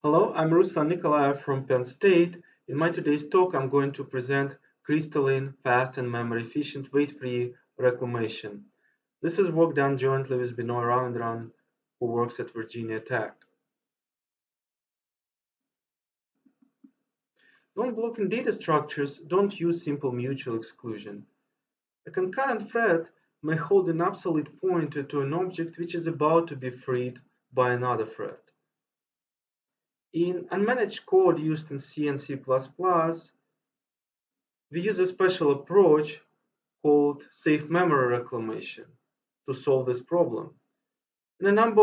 Hello, I'm Ruslan Nikolaev from Penn State. In my today's talk, I'm going to present crystalline, fast, and memory-efficient weight-free reclamation. This is work done jointly with Binoy Ravindran, who works at Virginia Tech. Non-blocking data structures don't use simple mutual exclusion. A concurrent thread may hold an absolute pointer to an object which is about to be freed by another thread. In unmanaged code used in C and C++, we use a special approach called safe memory reclamation to solve this problem. And a number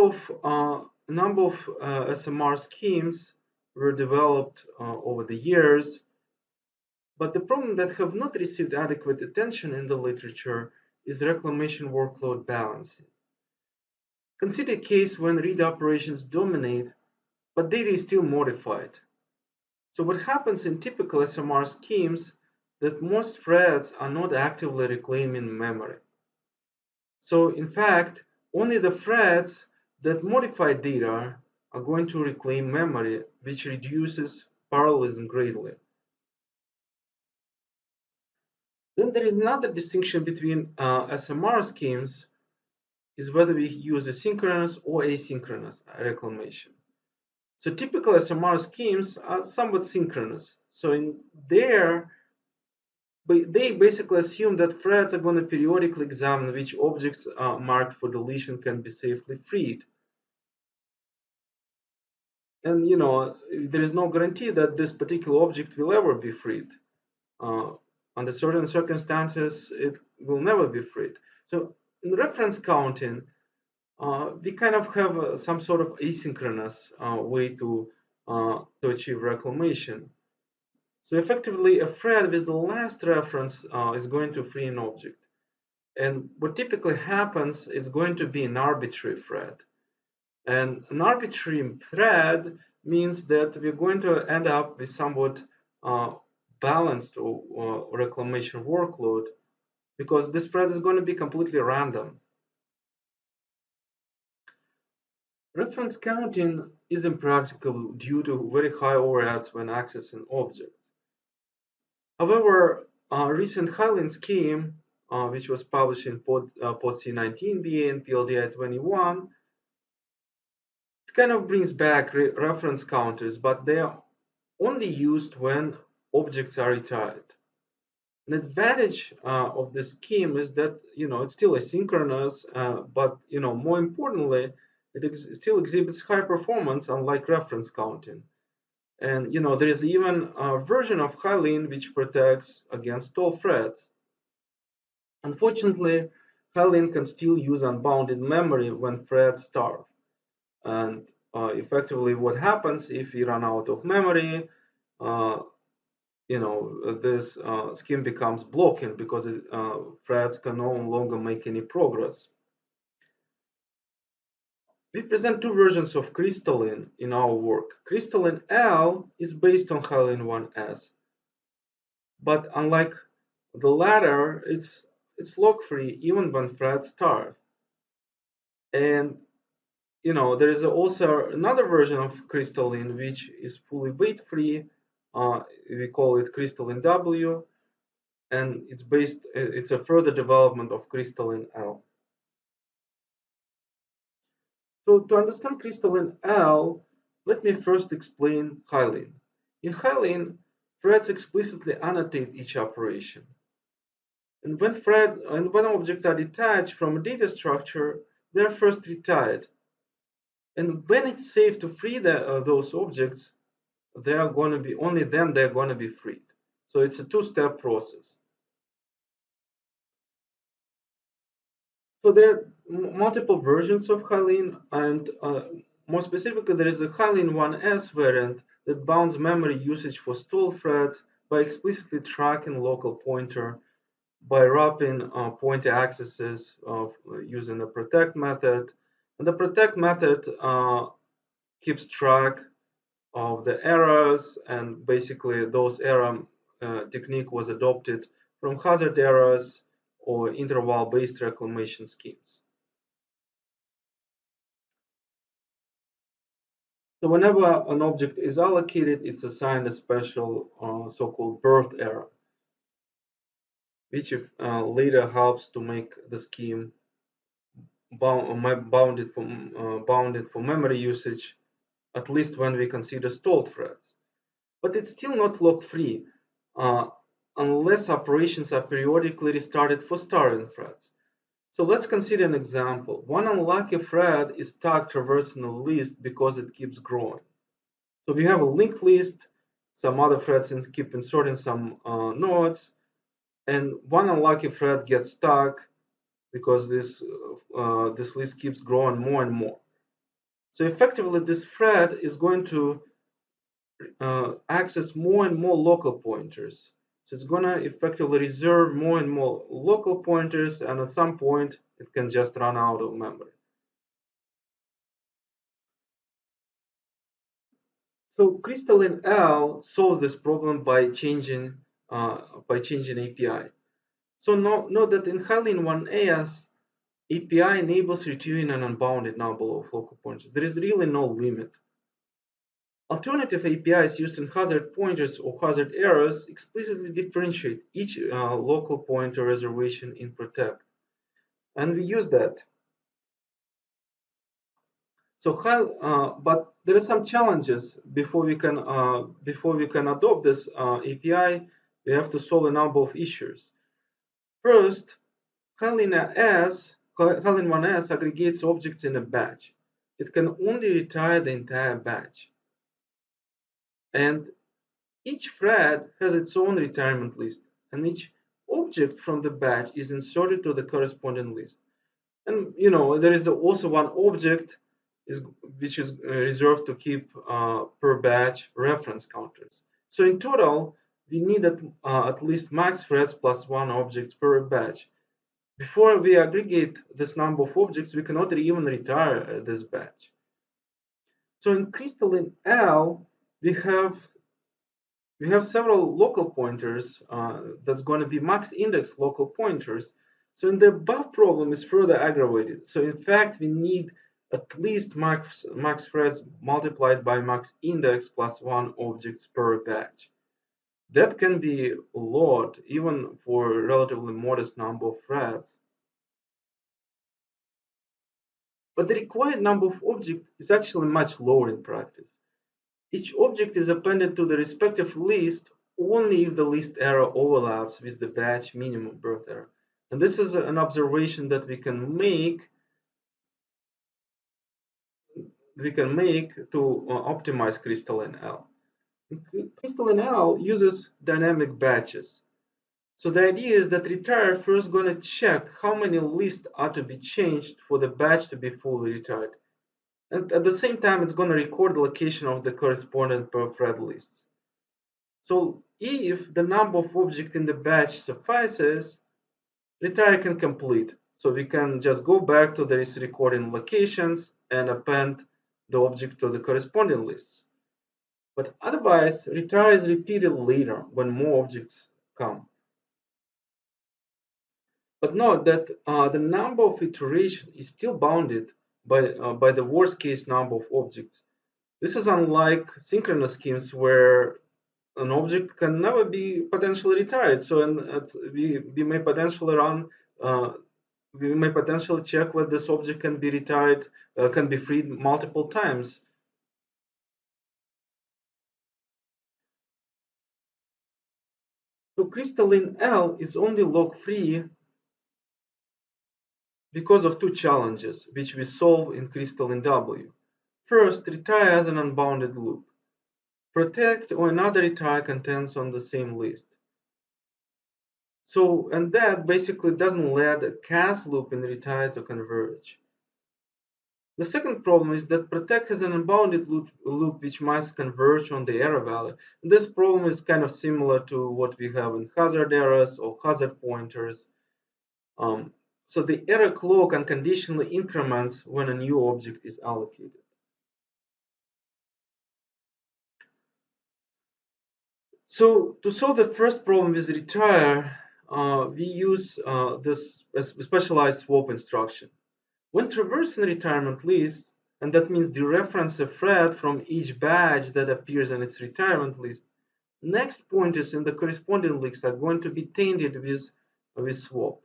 of SMR schemes were developed over the years, but the problem that have not received adequate attention in the literature is reclamation workload balancing. Consider a case when read operations dominate, but data is still modified. So what happens in typical SMR schemes that most threads are not actively reclaiming memory. So in fact, only the threads that modify data are going to reclaim memory, which reduces parallelism greatly. Then there is another distinction between SMR schemes is whether we use asynchronous or asynchronous reclamation. So typical SMR schemes are somewhat synchronous. So in there, they basically assume that threads are going to periodically examine which objects marked for deletion can be safely freed. And there is no guarantee that this particular object will ever be freed. Under certain circumstances, it will never be freed. So in reference counting, we kind of have some sort of asynchronous way to achieve reclamation. So effectively, a thread with the last reference is going to free an object. And what typically happens is going to be an arbitrary thread. And an arbitrary thread means that we're going to end up with somewhat balanced reclamation workload because this thread is going to be completely random. Reference counting is impractical due to very high overheads when accessing objects. However, a recent Highland scheme, which was published in POD C19BA and PLDI 21, it kind of brings back reference counters, but they are only used when objects are retired. An advantage of this scheme is that it's still asynchronous, but more importantly, it still exhibits high performance, unlike reference counting. And there is even a version of Hylean which protects against stall threads. Unfortunately, Hylean can still use unbounded memory when threads starve. And effectively, what happens if we run out of memory? This scheme becomes blocking because threads can no longer make any progress. We present two versions of Crystalline in our work. Crystalline L is based on Hylean 1S, but unlike the latter, it's lock-free even when threads starve. And there is also another version of Crystalline which is fully weight-free. We call it Crystalline W, and it's a further development of Crystalline L. So to understand Crystalline L, let me first explain Hylean. In Hylean, threads explicitly annotate each operation. And when objects are detached from a data structure, they are first retired. And when it's safe to free those objects, they are going to be only then they're going to be freed. So it's a two-step process. So there are multiple versions of Hylean, and more specifically, there is a Hylean 1S variant that bounds memory usage for stall threads by explicitly tracking local pointer by wrapping pointer accesses using the protect method. And the protect method keeps track of the errors, and basically those error technique was adopted from hazard errors or interval-based reclamation schemes. So whenever an object is allocated, it's assigned a special so-called birth error, which later helps to make the scheme bounded for memory usage, at least when we consider stalled threads. But it's still not lock-free uh, unless operations are periodically restarted for starting threads. So let's consider an example. One unlucky thread is stuck traversing a list because it keeps growing. So we have a linked list, some other threads keep inserting some nodes, and one unlucky thread gets stuck because this list keeps growing more and more. So effectively, this thread is going to access more and more local pointers. So it's going to effectively reserve more and more local pointers, and at some point, it can just run out of memory. So Crystalline L solves this problem by changing API. So note that in Hylene 1AS, API enables retrieving an unbounded number of local pointers. There is really no limit. Alternative APIs used in hazard pointers or hazard errors explicitly differentiate each local pointer reservation in protect. And we use that. So but there are some challenges before we can adopt this API. We have to solve a number of issues. First, Hylene 1S aggregates objects in a batch. It can only retire the entire batch. And each thread has its own retirement list, and each object from the batch is inserted to the corresponding list. And there is also one object which is reserved to keep per batch reference counters. So in total, we need at least max threads plus one object per batch. Before we aggregate this number of objects, we cannot even retire this batch. So in Crystalline L, we have several local pointers that's going to be max index local pointers. So in the above problem is further aggravated. So in fact, we need at least max threads multiplied by max index plus one objects per batch. That can be a lot even for a relatively modest number of threads. But the required number of objects is actually much lower in practice. Each object is appended to the respective list only if the list error overlaps with the batch minimum birth error. And this is an observation that we can make to optimize Crystalline L. Crystalline L uses dynamic batches. So the idea is that retire first going to check how many lists are to be changed for the batch to be fully retired. And at the same time, it's going to record the location of the corresponding per thread lists. So if the number of objects in the batch suffices, retire can complete. So we can just go back to the recording locations and append the object to the corresponding lists. But otherwise, retire is repeated later when more objects come. But note that the number of iterations is still bounded by the worst case number of objects. This is unlike synchronous schemes where an object can never be potentially retired. So we may potentially check whether this object can be retired, can be freed multiple times. So Crystalline L is only lock-free because of two challenges, which we solve in Crystalline W. First, retire as an unbounded loop. Protect or another retire contents on the same list. So, and that basically doesn't let a cast loop in retire to converge. The second problem is that protect has an unbounded loop which must converge on the error value. And this problem is kind of similar to what we have in hazard errors or hazard pointers. So the error clock unconditionally increments when a new object is allocated. So to solve the first problem with retire, we use this specialized swap instruction. When traversing retirement lists, and that means dereference a thread from each badge that appears in its retirement list. Next pointers in the corresponding list are going to be tainted with swap.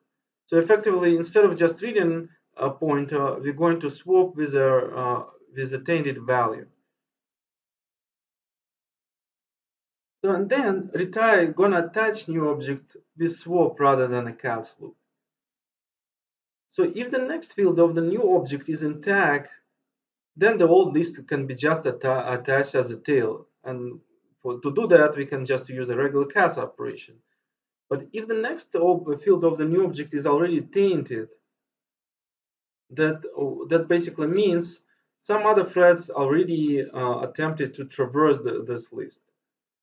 So effectively, instead of just reading a pointer, we're going to swap with a tainted value. So and then retire gonna attach new object with swap rather than a cast loop. So if the next field of the new object is intact, then the old list can be just attached as a tail. And to do that, we can just use a regular cast operation. But if the next field of the new object is already tainted, that basically means some other threads already attempted to traverse this list.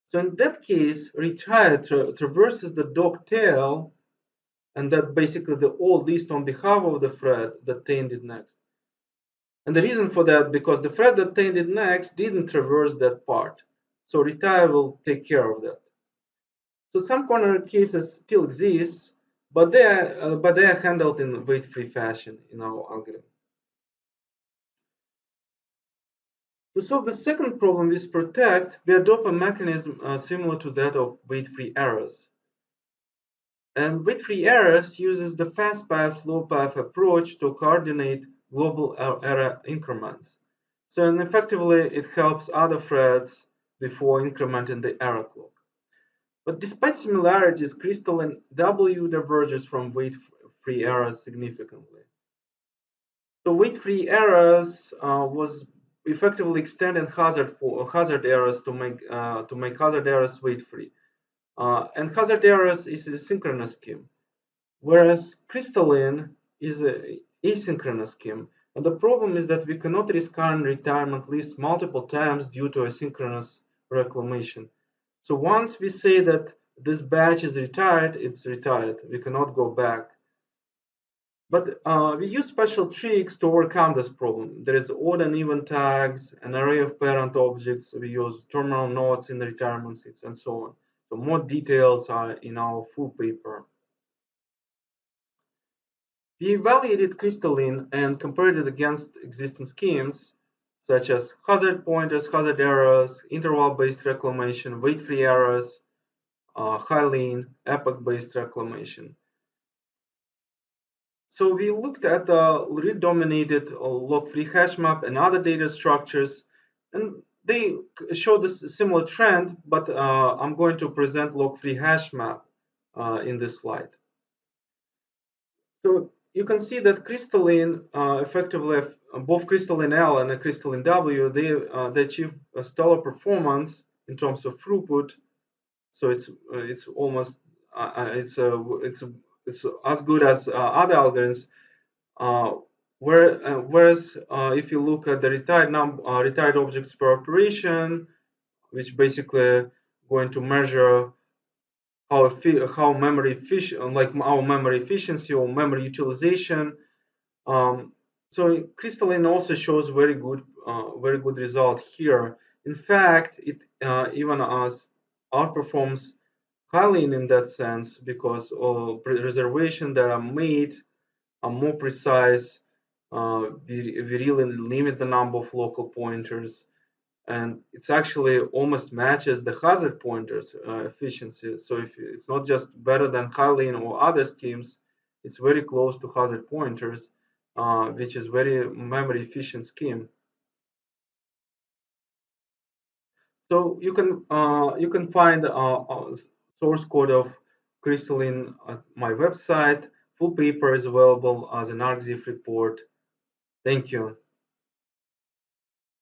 So in that case, retire traverses the dog tail, and that basically the old list on behalf of the thread that tainted next. And the reason for that, because the thread that tainted next didn't traverse that part. So retire will take care of that. So some corner cases still exist, but they are handled in weight-free fashion in our algorithm. To solve the second problem with protect, we adopt a mechanism similar to that of weight-free errors. And weight-free errors uses the fast path, slow path approach to coordinate global error increments. So and effectively, it helps other threads before incrementing the error clock. But despite similarities, Crystalline W diverges from weight-free errors significantly. So weight-free errors was effectively extending hazard errors to make hazard errors weight-free. And hazard errors is a synchronous scheme, whereas Crystalline is an asynchronous scheme. And the problem is that we cannot rescan retirement lists multiple times due to asynchronous reclamation. So once we say that this batch is retired, it's retired. We cannot go back. But we use special tricks to overcome this problem. There is odd and even tags, an array of parent objects. We use terminal nodes in the retirement lists, and so on. So more details are in our full paper. We evaluated Crystalline and compared it against existing schemes, such as hazard pointers, hazard errors, interval-based reclamation, weight-free errors, high-lean, epoch-based reclamation. So we looked at the read-dominated log-free hash map and other data structures, and they show this similar trend, but I'm going to present log-free hash map in this slide. So you can see that Crystalline effectively, both Crystalline L and Crystalline W, they achieve a stellar performance in terms of throughput. So it's almost it's as good as other algorithms. Whereas if you look at the retired objects per operation, which basically going to measure how memory efficient, like our memory efficiency or memory utilization. So Crystalline also shows very good result here. In fact, it even outperforms High-Lean in that sense because reservations that are made are more precise. We really limit the number of local pointers, and it's actually almost matches the hazard pointers efficiency. So if it's not just better than High-Lean or other schemes, it's very close to hazard pointers, which is very memory efficient scheme. So you can find source code of Crystalline at my website. Full paper is available as an ArcZIF report. Thank you.